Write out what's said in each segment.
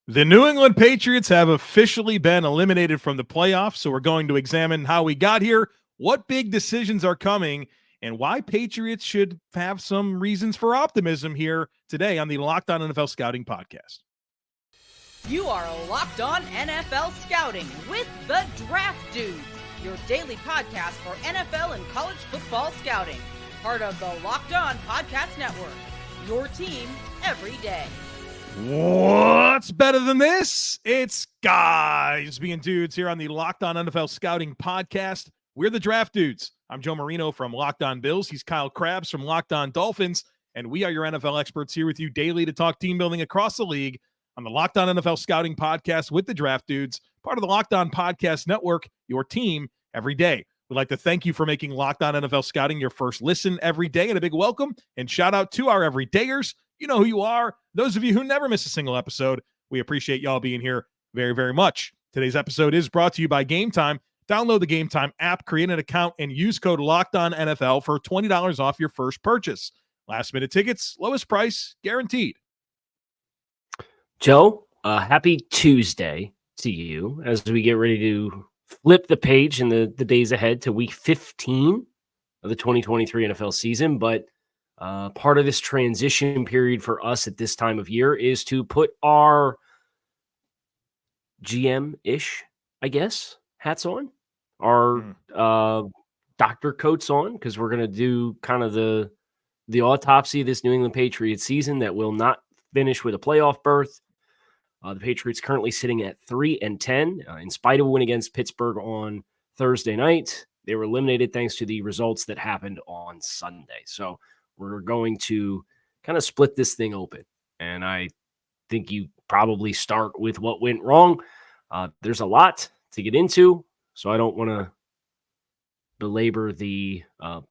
The New England Patriots have officially been eliminated from the playoffs, so we're going to examine how we got here, what big decisions are coming, and why Patriots should have some reasons for optimism here today on the Locked On NFL Scouting Podcast. You are Locked On NFL Scouting with the Draft Dudes, your daily podcast for NFL and college football scouting. Part of the Locked On Podcast Network, your team every day. What's better than this? It's guys being dudes here on the Locked On NFL Scouting Podcast. We're the Draft Dudes. I'm Joe Marino from Locked On Bills. He's Kyle Crabbs from Locked On Dolphins. And we are your NFL experts here with you daily to talk team building across the league on the Locked On NFL Scouting Podcast with the Draft Dudes, part of the Locked On Podcast Network, your team every day. We'd like to thank you for making Locked On NFL Scouting your first listen every day, and a big welcome and shout out to our everydayers. You know who you are. Those of you who never miss a single episode, we appreciate y'all being here very, very much. Today's episode is brought to you by Game Time. Download the Game Time app, create an account, and use code LOCKEDONNFL for $20 off your first purchase. Last-minute tickets, lowest price, guaranteed. Joe, happy Tuesday to you as we get ready to flip the page in the days ahead to week 15 of the 2023 NFL season. But part of this transition period for us at this time of year is to put our GM-ish, I guess, hats on, our doctor coats on, because we're going to do kind of the autopsy of this New England Patriots season that will not finish with a playoff berth. The Patriots currently sitting at 3-10. In spite of a win against Pittsburgh on Thursday night, they were eliminated thanks to the results that happened on Sunday. So we're going to kind of split this thing open. And I think you probably start with what went wrong. There's a lot to get into, so I don't want to belabor the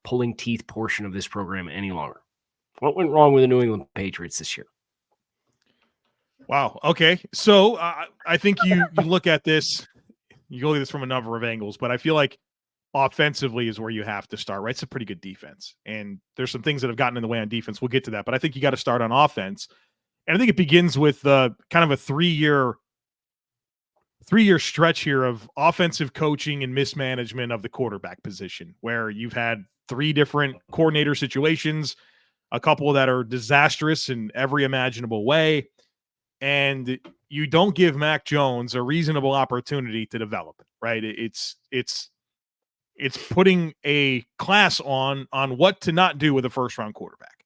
pulling teeth portion of this program any longer. What went wrong with the New England Patriots this year? Wow. Okay. So I think you look at this, you look at this from a number of angles, but I feel like offensively is where you have to start, right? It's a pretty good defense. And there's some things that have gotten in the way on defense. We'll get to that, but I think you got to start on offense. And I think it begins with kind of a three-year stretch here of offensive coaching and mismanagement of the quarterback position, where you've had three different coordinator situations, a couple that are disastrous in every imaginable way. And you don't give Mac Jones a reasonable opportunity to develop, right? It's putting a class on what to not do with a first-round quarterback.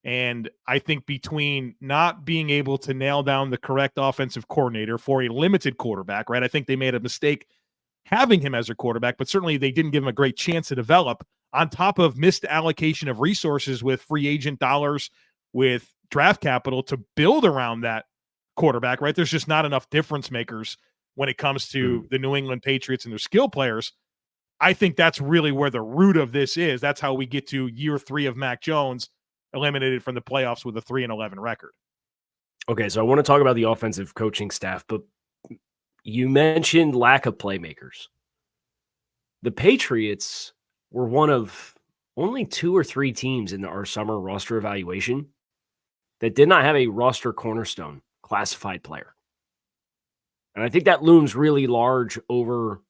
And I think between not being able to nail down the correct offensive coordinator for a limited quarterback, right? I think they made a mistake having him as a quarterback, but certainly they didn't give him a great chance to develop, on top of missed allocation of resources with free agent dollars, with draft capital to build around that quarterback, right? There's just not enough difference makers when it comes to the New England Patriots and their skill players. I think that's really where the root of this is. That's how we get to year 3 of Mac Jones, eliminated from the playoffs with a 3-11 record. Okay, so I want to talk about the offensive coaching staff, but you mentioned lack of playmakers. The Patriots were one of only 2 or 3 teams in our summer roster evaluation that did not have a roster cornerstone classified player. And I think that looms really large over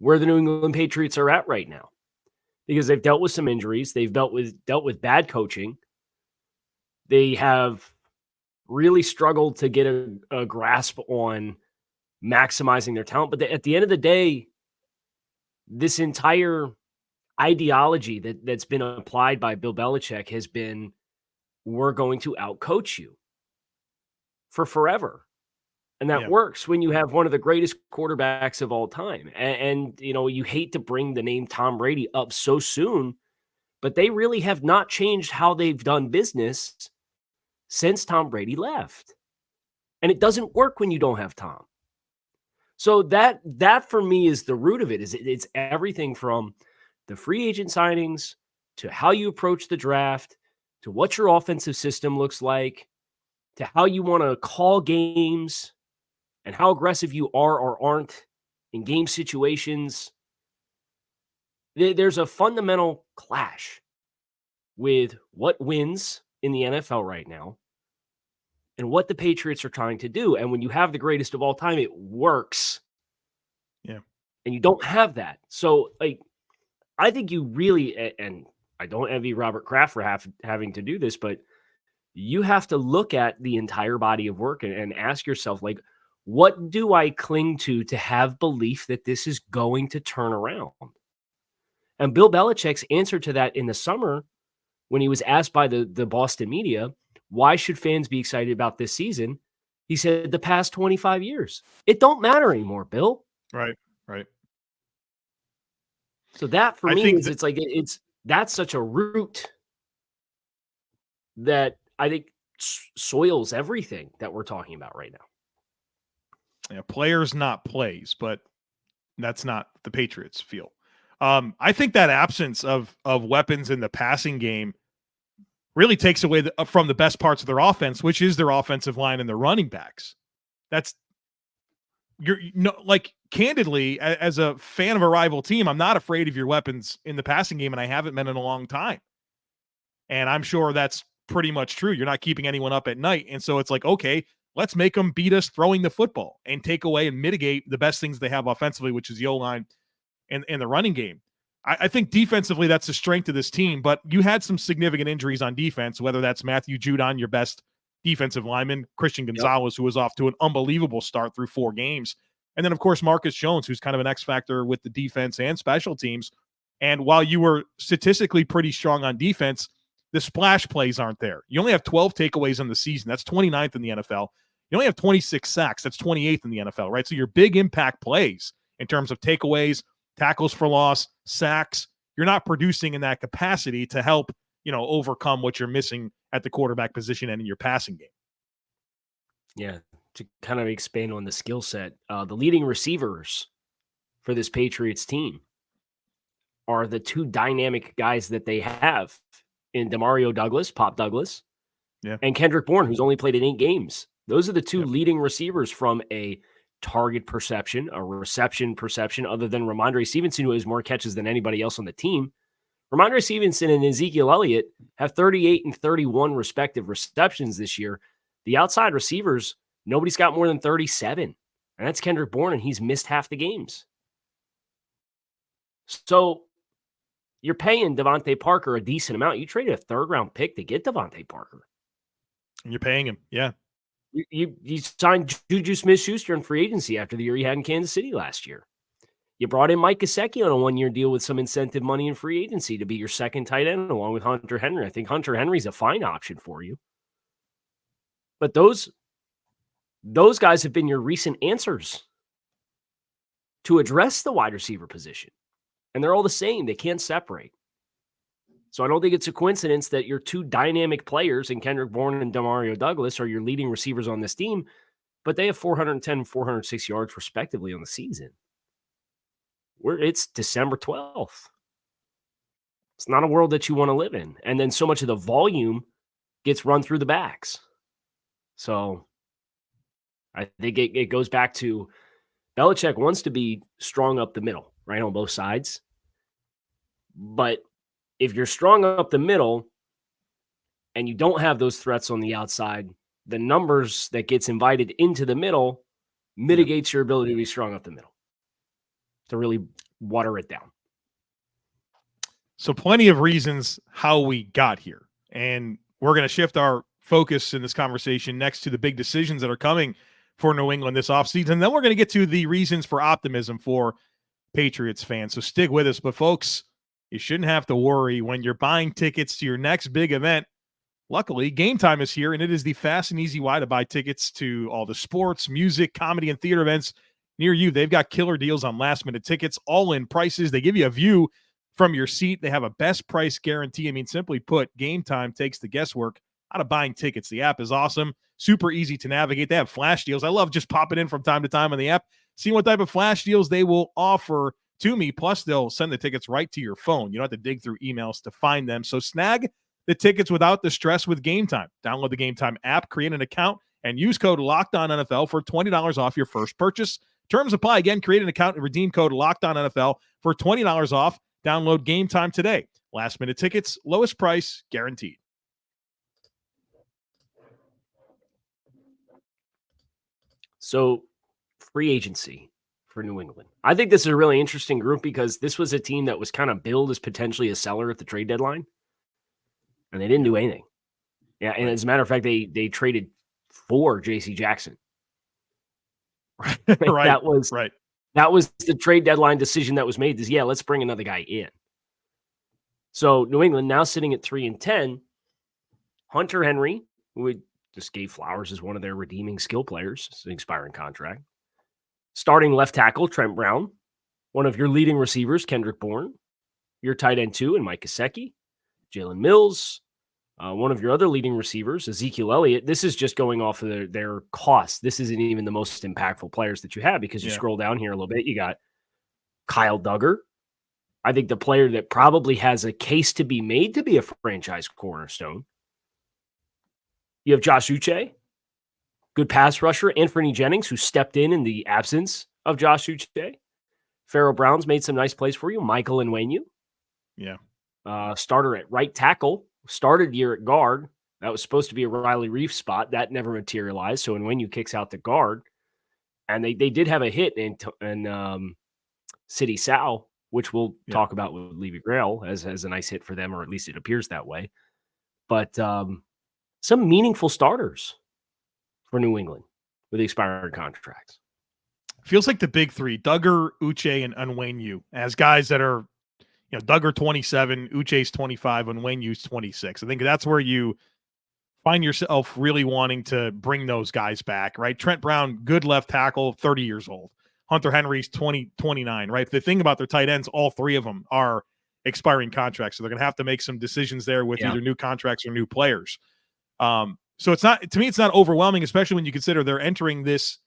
where the New England Patriots are at right now, because they've dealt with some injuries. They've dealt with bad coaching. They have really struggled to get a grasp on maximizing their talent. But at the end of the day, this entire ideology that's been applied by Bill Belichick has been, we're going to outcoach you for forever. And that works when you have one of the greatest quarterbacks of all time. And you know, you hate to bring the name Tom Brady up so soon, but they really have not changed how they've done business since Tom Brady left. And it doesn't work when you don't have Tom. So that for me is the root of it. It's everything from the free agent signings to how you approach the draft, to what your offensive system looks like, to how you want to call games and how aggressive you are or aren't in game situations. There's a fundamental clash with what wins in the NFL right now and what the Patriots are trying to do. And when you have the greatest of all time, it works. Yeah. And you don't have that. So, like, I think you really, and I don't envy Robert Kraft for having to do this, but you have to look at the entire body of work and ask yourself, like, what do I cling to have belief that this is going to turn around? And Bill Belichick's answer to that in the summer, when he was asked by the Boston media, why should fans be excited about this season? He said, the past 25 years. It don't matter anymore, Bill. Right. So that for I me think is that's such a root that I think soils everything that we're talking about right now. Yeah, players, not plays, but that's not the Patriots feel. I think that absence of weapons in the passing game really takes away from the best parts of their offense, which is their offensive line and their running backs. Like, candidly, as a fan of a rival team, I'm not afraid of your weapons in the passing game, and I haven't been in a long time. And I'm sure that's pretty much true. You're not keeping anyone up at night. And so it's like, okay, let's make them beat us throwing the football and take away and mitigate the best things they have offensively, which is the O-line and the running game. I think defensively, that's the strength of this team, but you had some significant injuries on defense, whether that's Matthew Judon, your best defensive lineman, Christian Gonzalez, who was off to an unbelievable start through 4 games. And then, of course, Marcus Jones, who's kind of an X factor with the defense and special teams. And while you were statistically pretty strong on defense, the splash plays aren't there. You only have 12 takeaways in the season. That's 29th in the NFL. You only have 26 sacks. That's 28th in the NFL, right? So your big impact plays in terms of takeaways, tackles for loss, sacks, you're not producing in that capacity to help, overcome what you're missing at the quarterback position and in your passing game. Yeah. To kind of expand on the skill set, the leading receivers for this Patriots team are the 2 dynamic guys that they have in Demario Douglas, Pop Douglas, and Kendrick Bourne, who's only played in 8 games. Those are the 2 leading receivers from a target perception, a reception perception, other than Rhamondre Stevenson, who has more catches than anybody else on the team. Rhamondre Stevenson and Ezekiel Elliott have 38 and 31 respective receptions this year. The outside receivers, nobody's got more than 37, and that's Kendrick Bourne, and he's missed half the games. So you're paying Devante Pakrer a decent amount. You traded a 3rd-round pick to get Devante Pakrer. And you're paying him, yeah. You signed JuJu Smith-Schuster in free agency after the year he had in Kansas City last year. You brought in Mike Gesicki on a 1-year deal with some incentive money in free agency to be your second tight end along with Hunter Henry. I think Hunter Henry's a fine option for you. But those guys have been your recent answers to address the wide receiver position. And they're all the same. They can't separate. So I don't think it's a coincidence that your 2 dynamic players in Kendrick Bourne and Demario Douglas are your leading receivers on this team, but they have 410 and 406 yards respectively on the season. It's December 12th. It's not a world that you want to live in. And then so much of the volume gets run through the backs. So I think it goes back to Belichick wants to be strong up the middle, right, on both sides. But if you're strong up the middle and you don't have those threats on the outside, the numbers that gets invited into the middle mitigates your ability to be strong up the middle, to really water it down. So plenty of reasons how we got here. And we're going to shift our focus in this conversation next to the big decisions that are coming for New England this offseason. And then we're going to get to the reasons for optimism for Patriots fans. So stick with us. But folks, you shouldn't have to worry when you're buying tickets to your next big event. Luckily, Game Time is here, and it is the fast and easy way to buy tickets to all the sports, music, comedy, and theater events near you. They've got killer deals on last-minute tickets, all-in prices. They give you a view from your seat. They have a best price guarantee. I mean, simply put, Game Time takes the guesswork out of buying tickets. The app is awesome, super easy to navigate. They have flash deals. I love just popping in from time to time on the app, seeing what type of flash deals they will offer to me. Plus, they'll send the tickets right to your phone. You don't have to dig through emails to find them. So snag the tickets without the stress with Game Time. Download the Game Time app, create an account, and use code LOCKEDONNFL for $20 off your first purchase. Terms apply. Again, create an account and redeem code LOCKEDONNFL for $20 off. Download Game Time today. Last-minute tickets, lowest price guaranteed. So free agency for New England. I think this is a really interesting group because this was a team that was kind of billed as potentially a seller at the trade deadline, and they didn't do anything. Yeah, and as a matter of fact, they traded for J.C. Jackson. Right. That was the trade deadline decision that was made. Is let's bring another guy in. So New England now sitting at 3-10. Hunter Henry, who just gave flowers as one of their redeeming skill players, it's an expiring contract. Starting left tackle, Trent Brown. One of your leading receivers, Kendrick Bourne. Your tight end 2, and Mike Gesicki. Jalen Mills. One of your other leading receivers, Ezekiel Elliott. This is just going off of their costs. This isn't even the most impactful players that you have because you scroll down here a little bit. You got Kyle Duggar. I think the player that probably has a case to be made to be a franchise cornerstone. You have Josh Uche, good pass rusher. Anthony Jennings, who stepped in the absence of Josh Uche. Pharaoh Brown's made some nice plays for you. Michael Onwenu. Yeah. Starter at right tackle. Started year at guard. That was supposed to be a Riley Reef spot. That never materialized. So Onwenu kicks out the guard. And they did have a hit in City Sal, which we'll talk about with Levy Grail as a nice hit for them, or at least it appears that way. But some meaningful starters for New England with expired contracts. Feels like the big three, Duggar, Uche, and Onwenu, as guys that are, Duggar 27, Uche's 25, Onwenu's 26. I think that's where you find yourself really wanting to bring those guys back, right? Trent Brown, good left tackle, 30 years old. Hunter Henry's 29, right? The thing about their tight ends, all three of them are expiring contracts. So they're going to have to make some decisions there with either new contracts or new players. So it's not, to me, it's not overwhelming, especially when you consider they're entering this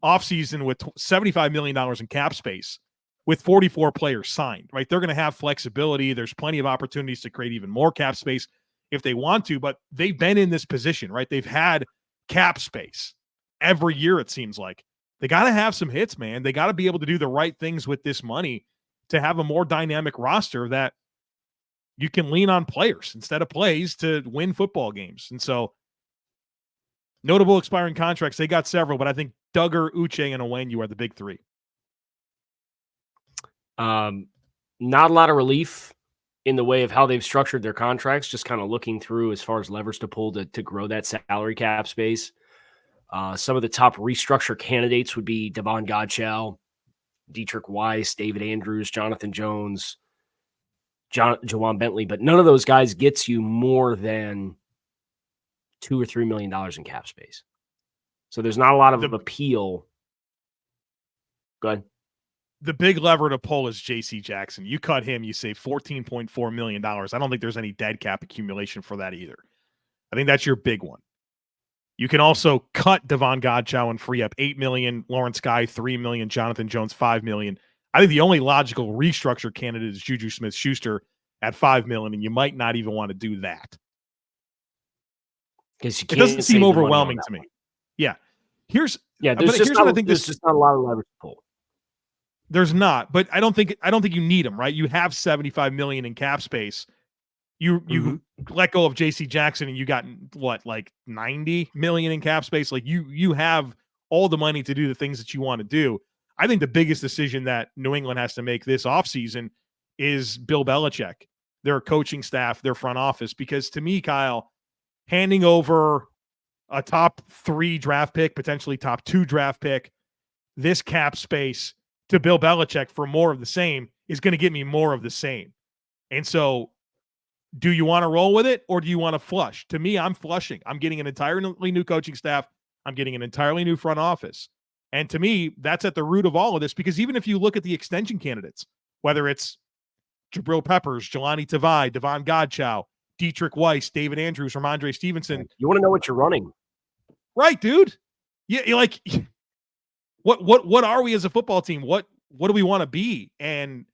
offseason with $75 million in cap space with 44 players signed, right? They're going to have flexibility. There's plenty of opportunities to create even more cap space if they want to, but they've been in this position, right? They've had cap space every year, it seems like. They got to have some hits, man. They got to be able to do the right things with this money to have a more dynamic roster that you can lean on players instead of plays to win football games. And so notable expiring contracts, they got several, but I think Duggar, Uche, and Onwenu are the big three. Not a lot of relief in the way of how they've structured their contracts, just kind of looking through as far as levers to pull to grow that salary cap space. Some of the top restructure candidates would be Davon Godchaux, Dietrich Weiss, David Andrews, Jonathan Jones, Jawan Bentley, but none of those guys gets you more than $2 or $3 million in cap space. So there's not a lot of appeal. Go ahead. The big lever to pull is J.C. Jackson. You cut him, you save $14.4 million. I don't think there's any dead cap accumulation for that either. I think that's your big one. You can also cut Davon Godchaux and free up $8 million, Lawrence Guy $3 million, Jonathan Jones $5 million. I think the only logical restructure candidate is JuJu Smith-Schuster at $5 million, and you might not even want to do that. It doesn't seem overwhelming to me. Yeah. There's just not a lot of leverage to pull. There's not, but I don't think you need them, right? You have $75 million in cap space. You let go of J.C. Jackson and you got like $90 million in cap space. Like you have all the money to do the things that you want to do. I think the biggest decision that New England has to make this offseason is Bill Belichick, their coaching staff, their front office, because to me, Kyle, handing over a top 3 draft pick, potentially top 2 draft pick, this cap space to Bill Belichick for more of the same is going to get me more of the same. And so do you want to roll with it or do you want to flush? To me, I'm flushing. I'm getting an entirely new coaching staff. I'm getting an entirely new front office. And to me, that's at the root of all of this, because even if you look at the extension candidates, whether it's Jabrill Peppers, Jelani Tavai, Davon Godchaux, Dietrich Weiss, David Andrews, Rhamondre Stevenson. You want to know what you're running. Right, dude. Yeah, you're like, what are we as a football team? What do we want to be? And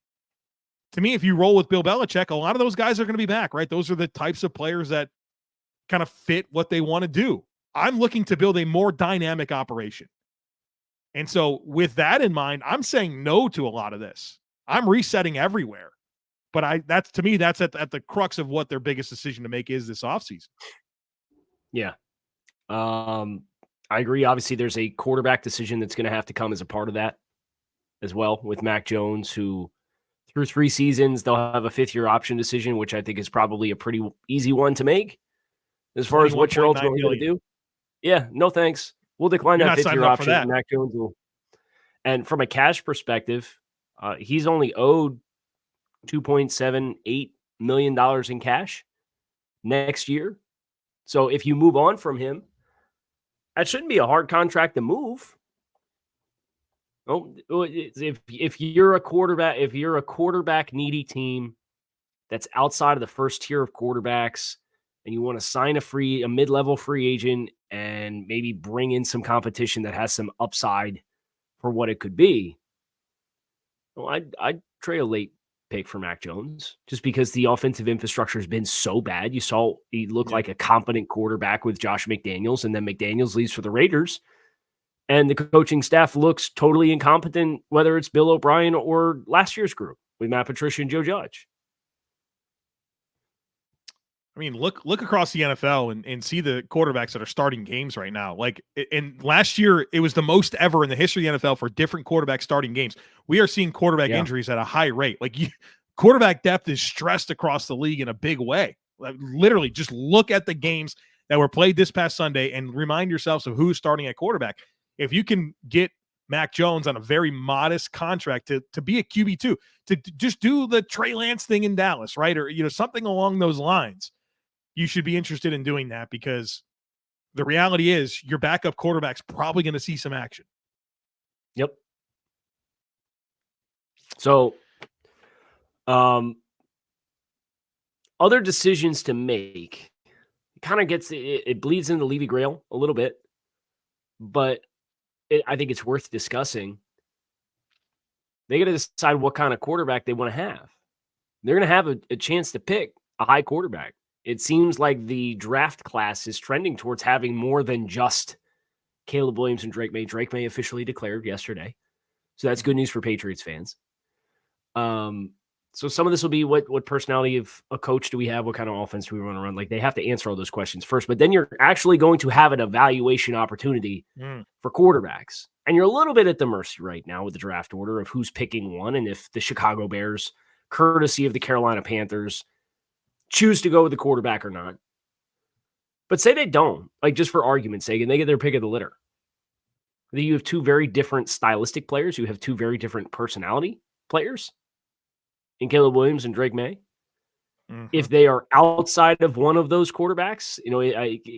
to me, if you roll with Bill Belichick, a lot of those guys are going to be back, right? Those are the types of players that kind of fit what they want to do. I'm looking to build a more dynamic operation. And so with that in mind, I'm saying no to a lot of this. I'm resetting everywhere. But that's at the crux of what their biggest decision to make is this offseason. Yeah. I agree. Obviously, there's a quarterback decision that's going to have to come as a part of that as well with Mac Jones, who through 3 seasons, they'll have a 5th-year option decision, which I think is probably a pretty easy one to make as far as what you're ultimately going to do. Yeah, no thanks. We'll decline that 5th-year option. Mac Jones will. And from a cash perspective, he's only owed $2.78 million in cash next year. So if you move on from him, that shouldn't be a hard contract to move. Oh, if you're a quarterback needy team that's outside of the first tier of quarterbacks, and you want to sign a mid-level free agent and maybe bring in some competition that has some upside for what it could be, well, I'd trade a late pick for Mac Jones just because the offensive infrastructure has been so bad. You saw he looked like a competent quarterback with Josh McDaniels, and then McDaniels leaves for the Raiders. And the coaching staff looks totally incompetent, whether it's Bill O'Brien or last year's group with Matt Patricia and Joe Judge. I mean, look across the NFL and see the quarterbacks that are starting games right now. Like, and last year, it was the most ever in the history of the NFL for different quarterbacks starting games. We are seeing quarterback injuries at a high rate. Like, quarterback depth is stressed across the league in a big way. Like, literally, just look at the games that were played this past Sunday and remind yourselves of who's starting at quarterback. If you can get Mac Jones on a very modest contract to be a QB2, to just do the Trey Lance thing in Dallas, right? Or, something along those lines, you should be interested in doing that because the reality is your backup quarterback's probably going to see some action. Yep. So, other decisions to make, it kind of gets, it bleeds into Levy Grail a little bit, but I think it's worth discussing. They got to decide what kind of quarterback they want to have. They're going to have a chance to pick a high quarterback. It seems like the draft class is trending towards having more than just Caleb Williams and Drake May. Drake May officially declared yesterday. So that's good news for Patriots fans. So some of this will be what personality of a coach do we have? What kind of offense do we want to run? Like, they have to answer all those questions first, but then you're actually going to have an evaluation opportunity for quarterbacks. And you're a little bit at the mercy right now with the draft order of who's picking one. And if the Chicago Bears, courtesy of the Carolina Panthers, choose to go with the quarterback or not. But say they don't, like, just for argument's sake, and they get their pick of the litter. Then you have 2 very different stylistic players. You have 2 very different personality players in Caleb Williams and Drake May. If they are outside of one of those quarterbacks,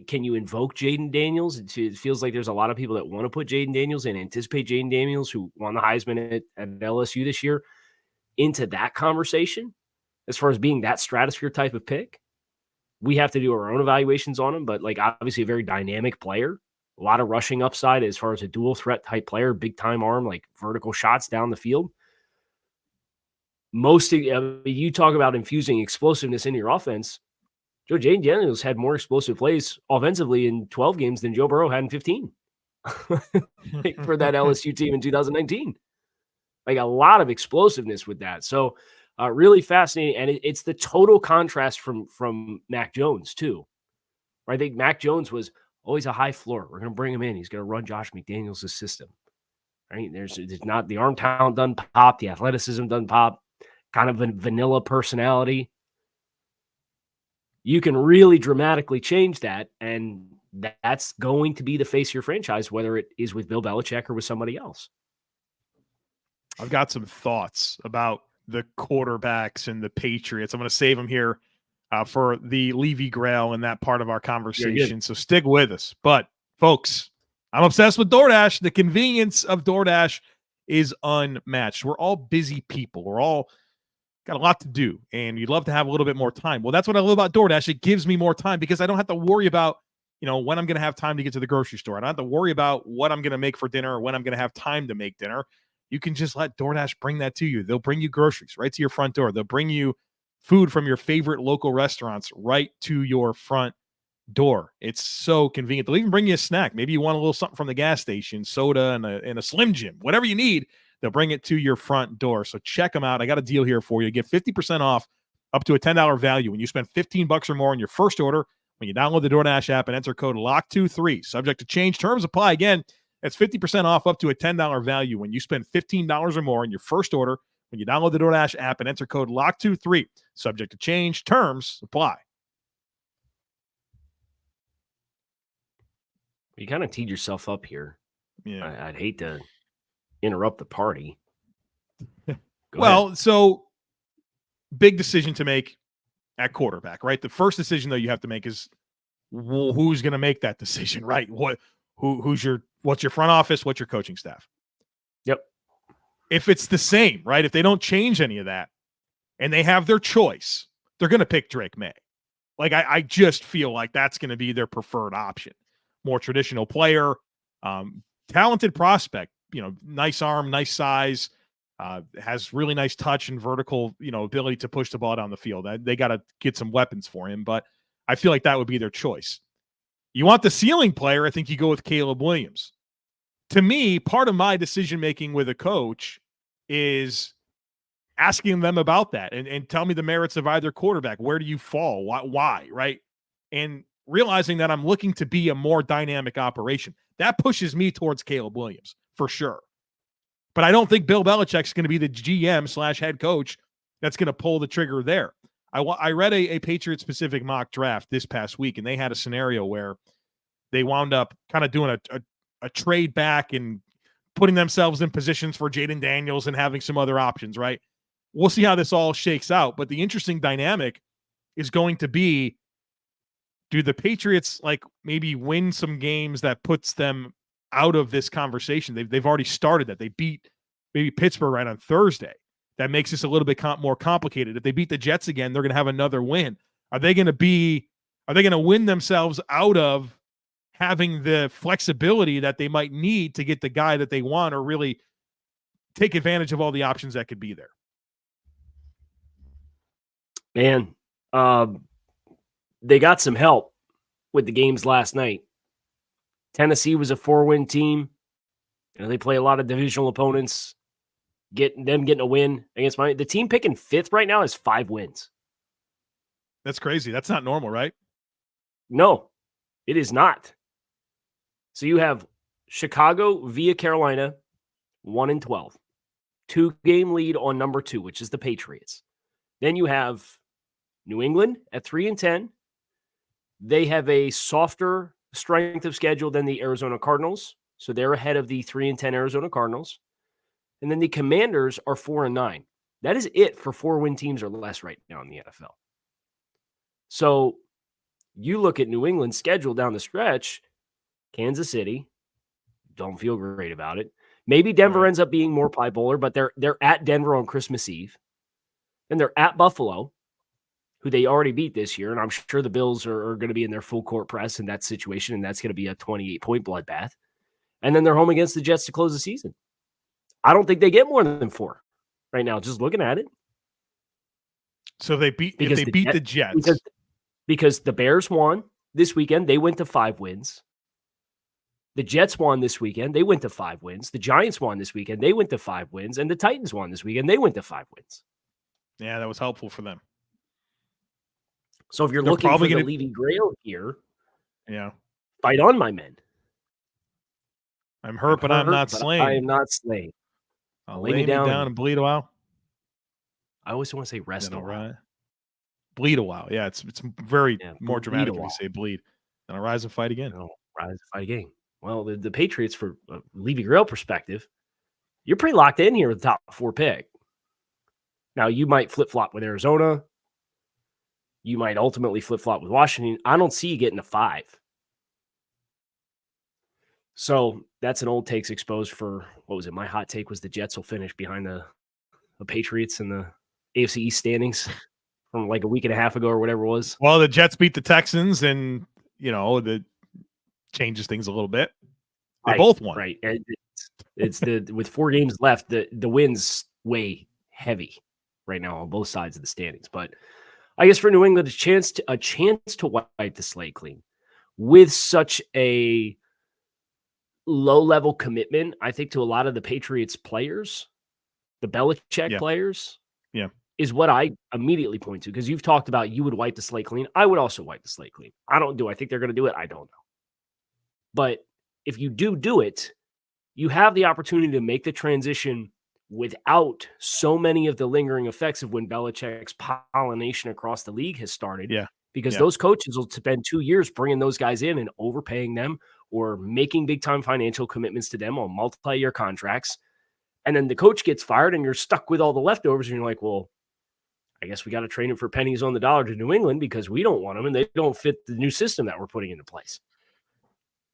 can you invoke Jayden Daniels? It feels like there's a lot of people that want to put Jayden Daniels and anticipate Jayden Daniels, who won the Heisman at LSU this year, into that conversation as far as being that stratosphere type of pick. We have to do our own evaluations on him, but like, obviously a very dynamic player, a lot of rushing upside as far as a dual threat type player, big time arm, like vertical shots down the field. You talk about infusing explosiveness into your offense. Jayden Daniels had more explosive plays offensively in 12 games than Joe Burrow had in 15 for that LSU team in 2019. Like, a lot of explosiveness with that. So really fascinating. And it's the total contrast from Mac Jones too. I think Mac Jones was always a high floor. We're going to bring him in. He's going to run Josh McDaniels' system. Right? There's not the arm talent doesn't pop. The athleticism doesn't pop. Kind of a vanilla personality. You can really dramatically change that, and that's going to be the face of your franchise, whether it is with Bill Belichick or with somebody else. I've got some thoughts about the quarterbacks and the Patriots. I'm going to save them here for the Levy Grail and that part of our conversation, so stick with us. But, folks, I'm obsessed with DoorDash. The convenience of DoorDash is unmatched. We're all busy people. We're all got a lot to do, and you'd love to have a little bit more time. Well, that's what I love about DoorDash. It gives me more time because I don't have to worry about, when I'm going to have time to get to the grocery store. I don't have to worry about what I'm going to make for dinner or when I'm going to have time to make dinner. You can just let DoorDash bring that to you. They'll bring you groceries right to your front door. They'll bring you food from your favorite local restaurants right to your front door. It's so convenient. They'll even bring you a snack. Maybe you want a little something from the gas station, soda and a Slim Jim, whatever you need. They'll bring it to your front door. So check them out. I got a deal here for you. Get 50% off up to a $10 value when you spend $15 or more on your first order when you download the DoorDash app and enter code LOCK23. Subject to change. Terms apply. Again, that's 50% off up to a $10 value when you spend $15 or more in your first order when you download the DoorDash app and enter code LOCK23. Subject to change. Terms apply. You kind of teed yourself up here. Yeah. I'd hate to interrupt the party. So big decision to make at quarterback, right? The first decision though you have to make is who's going to make that decision, right? What's your front office? What's your coaching staff? Yep. If it's the same, right? If they don't change any of that and they have their choice, they're going to pick Drake May. Like I just feel like that's going to be their preferred option. More traditional player, talented prospect, nice arm, nice size, has really nice touch and vertical, ability to push the ball down the field. They got to get some weapons for him, but I feel like that would be their choice. You want the ceiling player, I think you go with Caleb Williams. To me, part of my decision-making with a coach is asking them about that and tell me the merits of either quarterback. Where do you fall? Why? Right? And realizing that I'm looking to be a more dynamic operation. That pushes me towards Caleb Williams for sure. But I don't think Bill Belichick's going to be the GM/head coach that's going to pull the trigger there. I read a Patriot-specific mock draft this past week, and they had a scenario where they wound up kind of doing a trade back and putting themselves in positions for Jaden Daniels and having some other options, right? We'll see how this all shakes out. But the interesting dynamic is going to be, do the Patriots maybe win some games that puts them out of this conversation? They've already started that. They beat maybe Pittsburgh right on Thursday. That makes this a little bit more complicated. If they beat the Jets again, they're going to have another win. Are they going to win themselves out of having the flexibility that they might need to get the guy that they want, or really take advantage of all the options that could be there? Man, they got some help with the games last night. Tennessee was a 4-win team. They play a lot of divisional opponents. Getting a win against Miami. The team picking 5th right now has 5 wins. That's crazy. That's not normal, right? No, it is not. So you have Chicago via Carolina, 1-12. 2-game lead on number 2, which is the Patriots. Then you have New England at 3-10. They have a softer strength of schedule than the Arizona Cardinals. So they're ahead of the 3-10 Arizona Cardinals. And then the Commanders are 4-9. That is it for 4-win teams or less right now in the NFL. So you look at New England's schedule down the stretch, Kansas City, don't feel great about it. Maybe Denver ends up being more bipolar, but they're at Denver on Christmas Eve. Then they're at Buffalo, who they already beat this year. And I'm sure the Bills are going to be in their full court press in that situation, and that's going to be a 28-point bloodbath. And then they're home against the Jets to close the season. I don't think they get more than 4 right now, just looking at it. So if they beat the Jets. Because the Bears won this weekend, they went to 5 wins. The Jets won this weekend, they went to 5 wins. The Giants won this weekend, they went to 5 wins. And the Titans won this weekend, they went to 5 wins. Yeah, that was helpful for them. So if you're looking for the Leaving Grail here, fight on, my men. I'm hurt, but I'm not slain. I am not slain. I'll lay me down and bleed a while. I always want to say rest a while. Right. Bleed a while. Yeah, it's very more dramatic when you say bleed. And I'll rise and fight again. Rise and fight again. Well, the Patriots, for a Leaving Grail perspective, you're pretty locked in here with the top 4 pick. Now, you might flip-flop with Arizona. You might ultimately flip-flop with Washington. I don't see you getting to 5. So that's an old takes exposed for, what was it? My hot take was the Jets will finish behind the Patriots in the AFC East standings from like a week and a half ago or whatever it was. Well, the Jets beat the Texans, and, that changes things a little bit. They both won. Right. And it's with 4 games left, the wins weigh heavy right now on both sides of the standings. But I guess for New England, a chance to wipe the slate clean with such a low-level commitment, I think, to a lot of the Patriots players, the Belichick players. Yeah. is what I immediately point to, because you've talked about you would wipe the slate clean. I would also wipe the slate clean. I think they're going to do it? I don't know. But if you do it, you have the opportunity to make the transition without so many of the lingering effects of when Belichick's pollination across the league has started. Yeah. Because those coaches will spend 2 years bringing those guys in and overpaying them or making big-time financial commitments to them on multi-year contracts. And then the coach gets fired and you're stuck with all the leftovers. And you're like, well, I guess we got to trade him for pennies on the dollar to New England because we don't want them and they don't fit the new system that we're putting into place.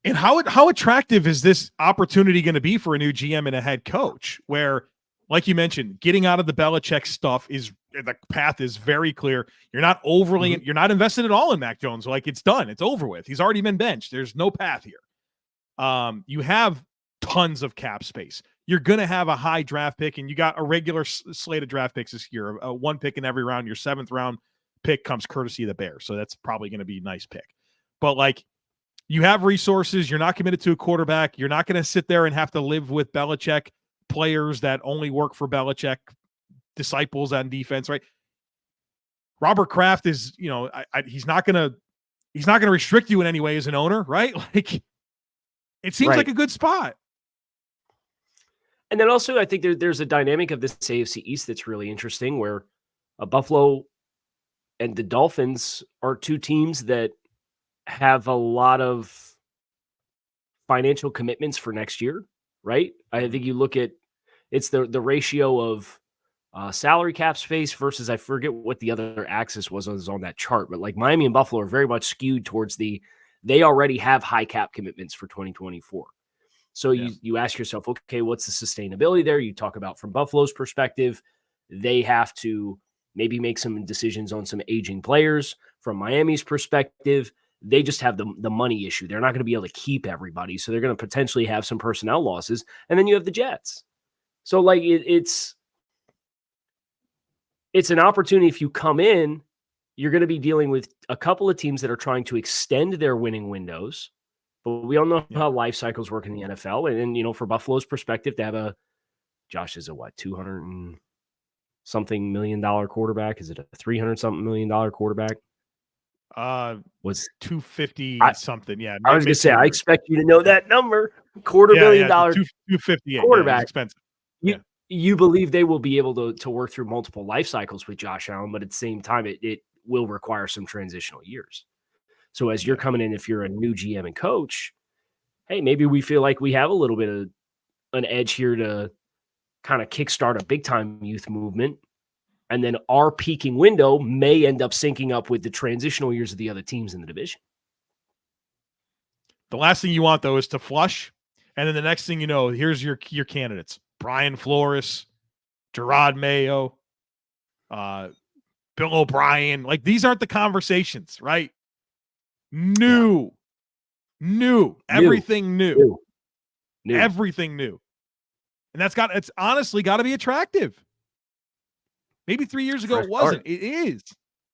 And how attractive is this opportunity going to be for a new GM and a head coach where, like you mentioned, getting out of the Belichick stuff the path is very clear. You're not overly, you're not invested at all in Mac Jones. Like, it's done. It's over with. He's already been benched. There's no path here. You have tons of cap space. You're going to have a high draft pick, and you got a regular slate of draft picks this year, one pick in every round. Your 7th round pick comes courtesy of the Bears. So that's probably going to be a nice pick. But like, you have resources. You're not committed to a quarterback. You're not going to sit there and have to live with Belichick players that only work for Belichick, disciples on defense, right? Robert Kraft is, he's not going to restrict you in any way as an owner, right? Like, it seems like a good spot. And then also, I think there's a dynamic of this AFC East that's really interesting, where Buffalo and the Dolphins are two teams that have a lot of financial commitments for next year, right? I think you look at it's the ratio of salary cap space versus, I forget what the other axis was on that chart, but like Miami and Buffalo are very much skewed towards they already have high cap commitments for 2024. So you ask yourself, okay, what's the sustainability there? You talk about from Buffalo's perspective, they have to maybe make some decisions on some aging players. From Miami's perspective, they just have the money issue. They're not going to be able to keep everybody. So they're going to potentially have some personnel losses. And then you have the Jets. So like it's an opportunity. If you come in, you're going to be dealing with a couple of teams that are trying to extend their winning windows. But we all know how life cycles work in the NFL. And for Buffalo's perspective, to have Josh is a what, $200 and something million quarterback? Is it a $300 something million quarterback? Was 250 something. Yeah. I was going to say, I expect you to know that number. $250 million 258 quarterback. Yeah, expensive. You believe they will be able to work through multiple life cycles with Josh Allen, but at the same time, it will require some transitional years. So as you're coming in, if you're a new GM and coach, hey, maybe we feel like we have a little bit of an edge here to kind of kickstart a big-time youth movement. And then our peaking window may end up syncing up with the transitional years of the other teams in the division. The last thing you want, though, is to flush. And then the next thing you know, here's your candidates. Brian Flores, Jerdo Mayo, Bill O'Brien. Like, these aren't the conversations, right? New. Everything new. Everything new. And it's honestly got to be attractive. Maybe 3 years ago it wasn't. It is.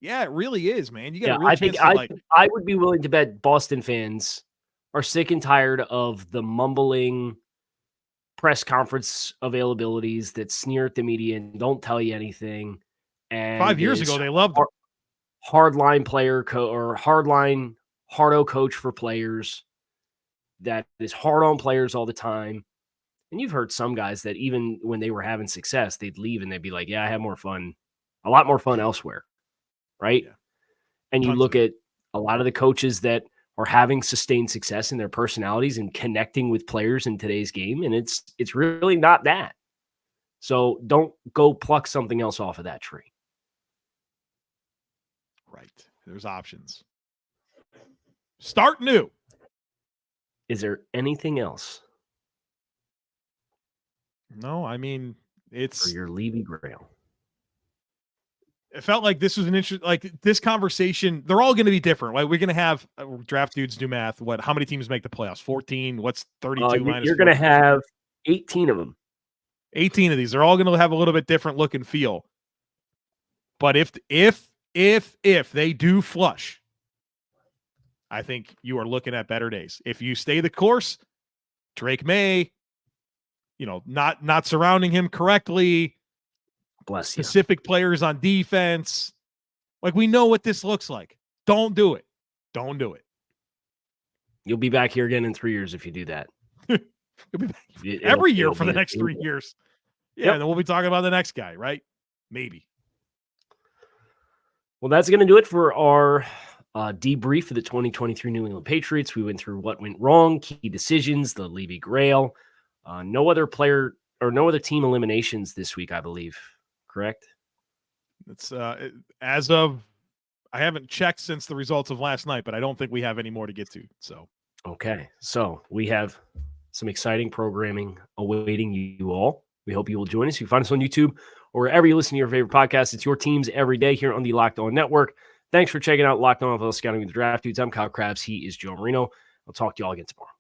Yeah, it really is, man. You got a real chance to I would be willing to bet Boston fans are sick and tired of the mumbling press conference availabilities that sneer at the media and don't tell you anything. And 5 years ago, they loved it. Hardline player or hardline hardo coach for players that is hard on players all the time. And you've heard some guys that even when they were having success, they'd leave and they'd be like, yeah, I have a lot more fun elsewhere. Right. Yeah. And you look at a lot of the coaches that are having sustained success in their personalities and connecting with players in today's game. And it's really not that. So don't go pluck something else off of that tree. Right. There's options. Start new. Is there anything else? No, I mean, it's for your Levy Grail. It felt like this was an interesting, like this conversation. They're all going to be different. Like we're going to have draft dudes do math. How many teams make the playoffs? 14. What's 32 minus? You're going to have 18 of them. 18 of these. They're all going to have a little bit different look and feel. But if they do flush, I think you are looking at better days. If you stay the course, Drake May, not surrounding him correctly, Bless you. Specific players on defense. Like, we know what this looks like. Don't do it. Don't do it. You'll be back here again in 3 years if you do that. You'll be back every year for the next 3 years. Yeah, and then we'll be talking about the next guy, right? Maybe. Well, that's going to do it for our debrief of the 2023 New England Patriots. We went through what went wrong, key decisions, the Levy Grail. No other player or no other team eliminations this week, I believe. Correct? It's as of, I haven't checked since the results of last night, but I don't think we have any more to get to. So, okay. So we have some exciting programming awaiting you all. We hope you will join us. You can find us on YouTube or wherever you listen to your favorite podcast. It's your teams every day here on the Locked On Network. Thanks for checking out Locked On NFL Scouting with the Draft Dudes. I'm Kyle Crabbs. He is Joe Marino. I'll talk to you all again tomorrow.